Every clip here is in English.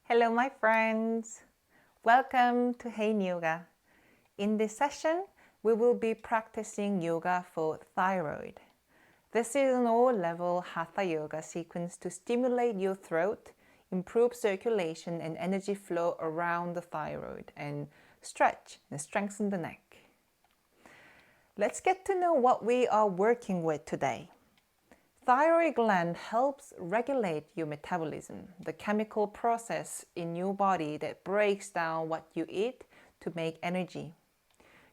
Hello my friends! Welcome to Haein Yoga. In this session, we will be practicing Yoga for Thyroid. This is an all-level Hatha yoga sequence to stimulate your throat, improve circulation and energy flow around the thyroid, and stretch and strengthen the neck. Let's get to know what we are working with today. Thyroid gland helps regulate your metabolism, the chemical process in your body that breaks down what you eat to make energy.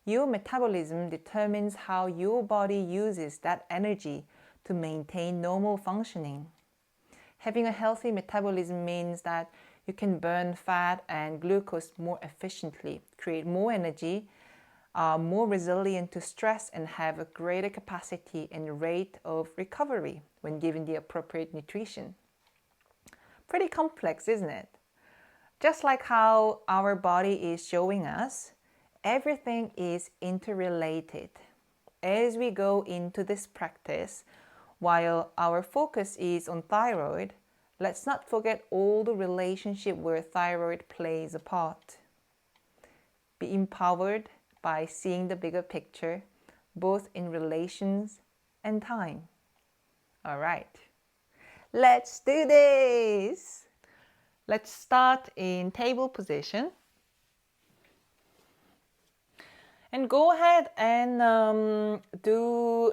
Your metabolism determines how your body uses that energy to maintain normal functioning. Having a healthy metabolism means that you can burn fat and glucose more efficiently, create more energy, are more resilient to stress, and have a greater capacity and rate of recovery when given the appropriate nutrition. Pretty complex, isn't it? Just like how our body is showing us, everything is interrelated. As we go into this practice, while our focus is on thyroid, let's not forget all the relationship where thyroid plays a part. Be empowered by seeing the bigger picture, both in relations and time. All right, let's do this. Let's start in table position. And go ahead and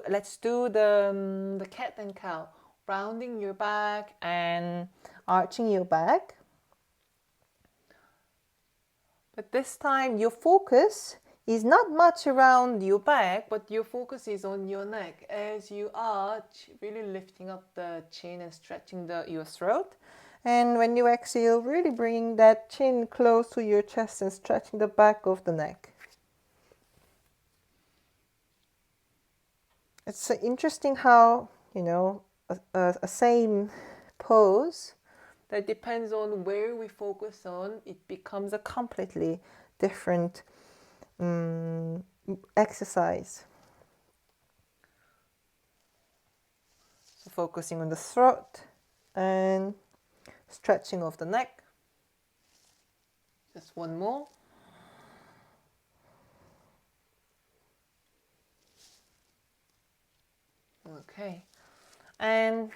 let's do the cat and cow, rounding your back and arching your back. But this time your focus is not much around your back, but your focus is on your neck as you arch, really lifting up the chin and stretching your throat. And when you exhale, really bringing that chin close to your chest and stretching the back of the neck. It's interesting how, a same pose that depends on where we focus on, it becomes a completely different exercise. So focusing on the throat and stretching of the neck. Just one more. Okay. And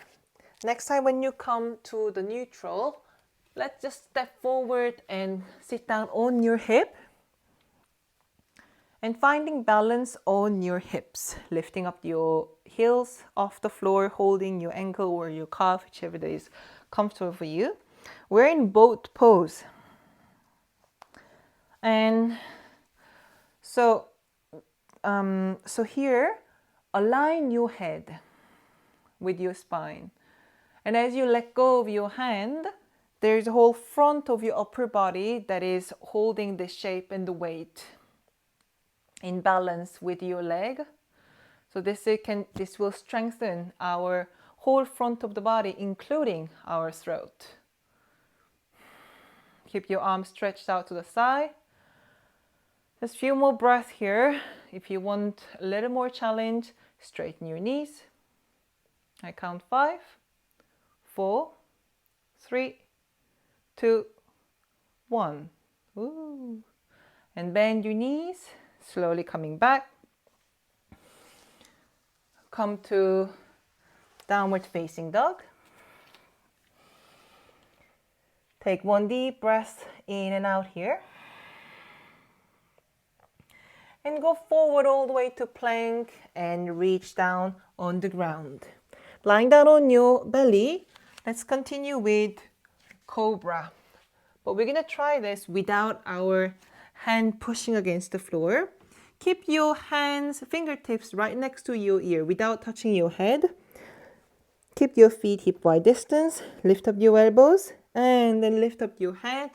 next time when you come to the neutral, let's just step forward and sit down on your hip. And finding balance on your hips, lifting up your heels off the floor, holding your ankle or your calf, whichever is comfortable for you. We're in boat pose. And so here, align your head with your spine. And as you let go of your hand, there's a whole front of your upper body that is holding the shape and the weight in balance with your leg. So this will strengthen our whole front of the body, including our throat. Keep your arms stretched out to the side. Just a few more breaths here. If you want a little more challenge, straighten your knees. I count 5, 4, 3, 2, 1. Ooh. And bend your knees. Slowly coming back. Come to downward facing dog. Take one deep breath in and out here. And go forward all the way to plank and reach down on the ground. Lying down on your belly, let's continue with Cobra. But we're going to try this without our hand pushing against the floor. Keep your hands, fingertips right next to your ear without touching your head. Keep your feet hip wide distance. Lift up your elbows and then lift up your head.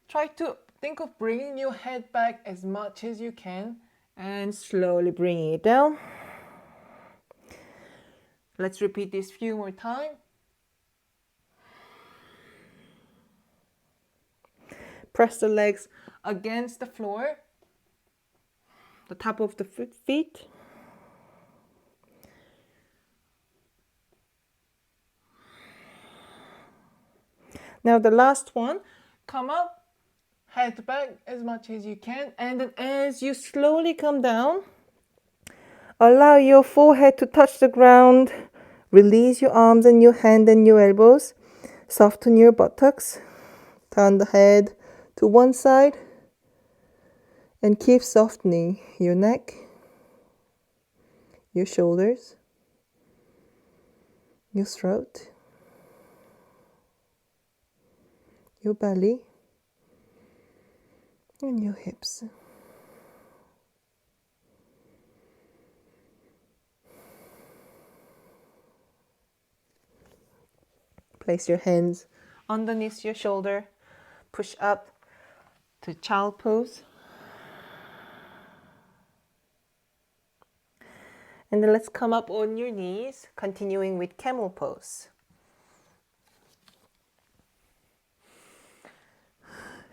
Try to think of bringing your head back as much as you can and slowly bringing it down. Let's repeat this a few more times. Press the legs against the floor, the top of the feet. Now the last one, come up, head back as much as you can, and then as you slowly come down, allow your forehead to touch the ground. Release your arms and your hand and your elbows. Soften your buttocks. Turn the head to one side and keep softening your neck, your shoulders, your throat, your belly, and your hips. Place your hands underneath your shoulder. Push up to child pose. And then let's come up on your knees, continuing with camel pose.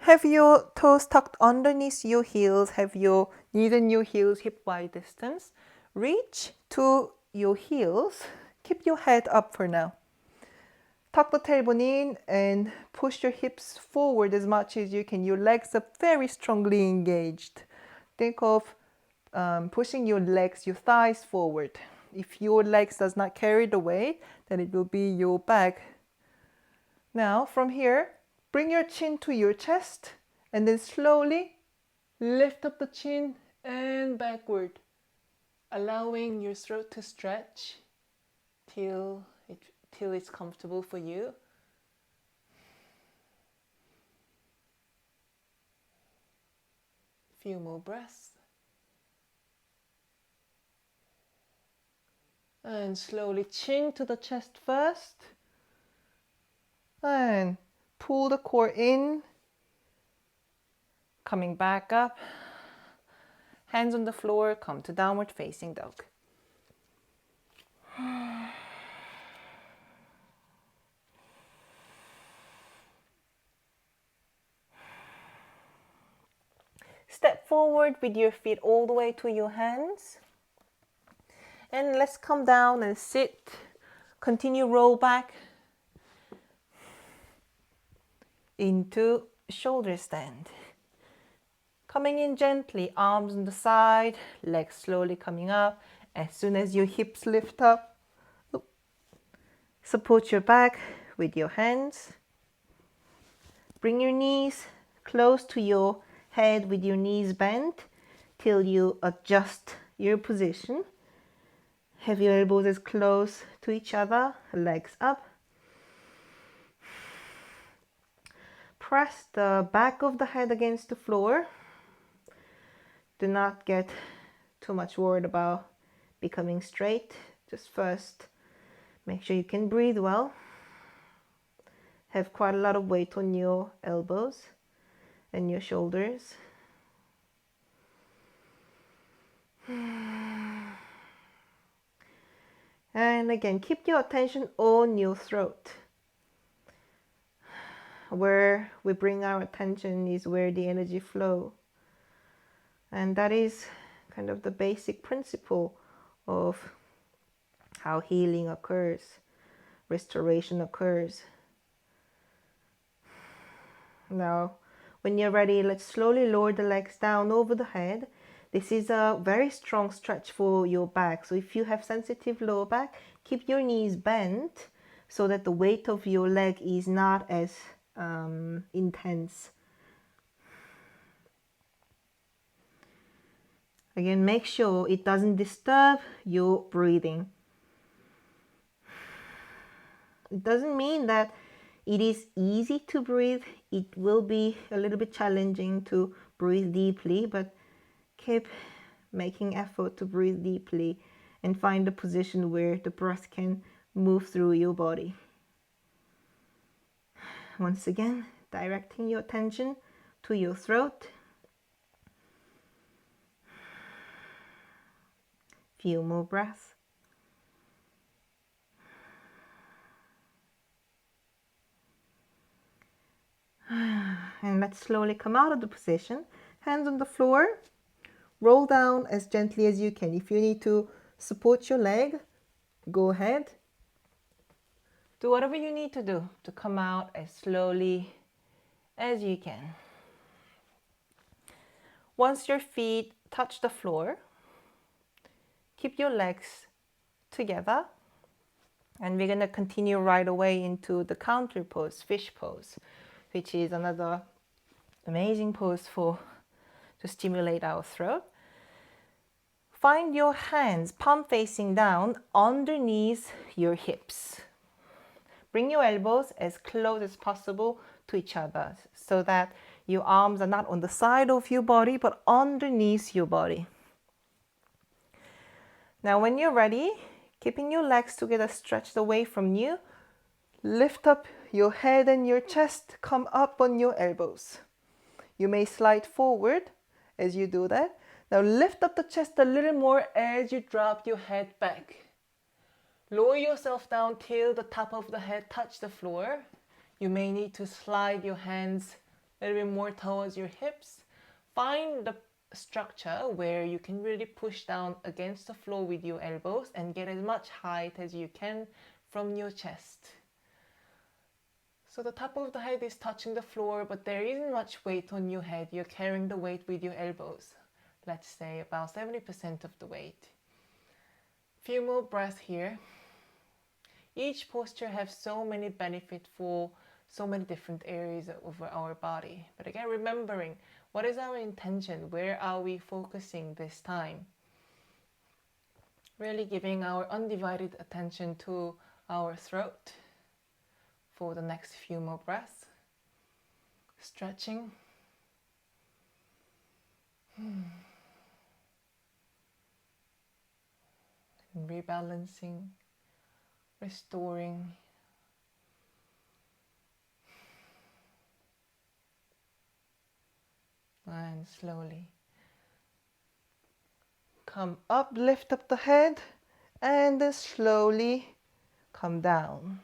Have your toes tucked underneath your heels. Have your knees and your heels hip wide distance. Reach to your heels. Keep your head up for now. Tuck the tailbone in and push your hips forward as much as you can. Your legs are very strongly engaged. Think of pushing your legs, your thighs forward. If your legs does not carry the weight, then it will be your back. Now from here, bring your chin to your chest and then slowly lift up the chin and backward, allowing your throat to stretch till it's comfortable for you. Few more breaths. And slowly chin to the chest first. And pull the core in. Coming back up. Hands on the floor, come to downward facing dog. Step forward with your feet all the way to your hands. And let's come down and sit. Continue roll back into shoulder stand. Coming in gently, arms on the side, legs slowly coming up. As soon as your hips lift up, support your back with your hands. Bring your knees close to your head with your knees bent till you adjust your position. Have your elbows as close to each other, legs up. Press the back of the head against the floor. Do not get too much worried about becoming straight. Just first make sure you can breathe well. Have quite a lot of weight on your elbows and your shoulders. And again, keep your attention on your throat. Where we bring our attention is where the energy flows. And that is kind of the basic principle of how healing occurs, restoration occurs. Now, when you're ready, let's slowly lower the legs down over the head. This is a very strong stretch for your back. So if you have sensitive lower back, keep your knees bent so that the weight of your leg is not as intense. Again, make sure it doesn't disturb your breathing. It doesn't mean that it is easy to breathe. It will be a little bit challenging to breathe deeply, but keep making effort to breathe deeply and find a position where the breath can move through your body. Once again, directing your attention to your throat. Few more breaths. And let's slowly come out of the position. Hands on the floor. Roll down as gently as you can. If you need to support your leg, go ahead. Do whatever you need to do to come out as slowly as you can. Once your feet touch the floor, keep your legs together. And we're going to continue right away into the counter pose, fish pose, which is another amazing pose to stimulate our throat. Find your hands, palm facing down, underneath your hips. Bring your elbows as close as possible to each other so that your arms are not on the side of your body but underneath your body. Now when you're ready, keeping your legs together stretched away from you, lift up your head and your chest, come up on your elbows. You may slide forward as you do that. Now lift up the chest a little more as you drop your head back. Lower yourself down till the top of the head touch the floor. You may need to slide your hands a little bit more towards your hips. Find the structure where you can really push down against the floor with your elbows and get as much height as you can from your chest. So the top of the head is touching the floor, but there isn't much weight on your head. You're carrying the weight with your elbows. Let's say about 70% of the weight. Few more breaths here. Each posture has so many benefits for so many different areas of our body. But again, remembering what is our intention? Where are we focusing this time? Really giving our undivided attention to our throat for the next few more breaths. Stretching. And rebalancing, restoring. And slowly come up, lift up the head, and then slowly come down.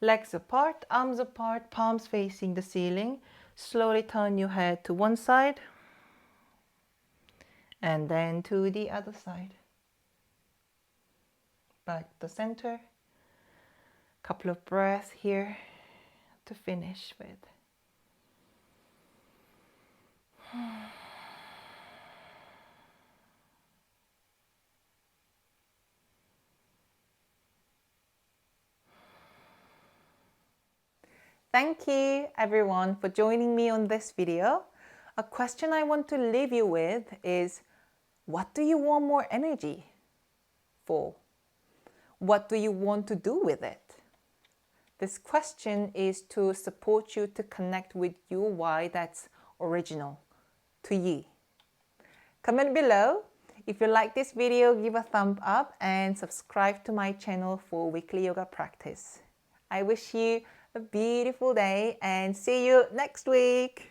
Legs apart, arms apart, palms facing the ceiling. Slowly turn your head to one side and then to the other side. Back to center. Couple of breaths here to finish with. Thank you everyone for joining me on this video. A question I want to leave you with is, what do you want more energy for? What do you want to do with it? This question is to support you to connect with your why that's original to you. Comment below. If you like this video, give a thumb up and subscribe to my channel for weekly yoga practice. I wish you a beautiful day and see you next week.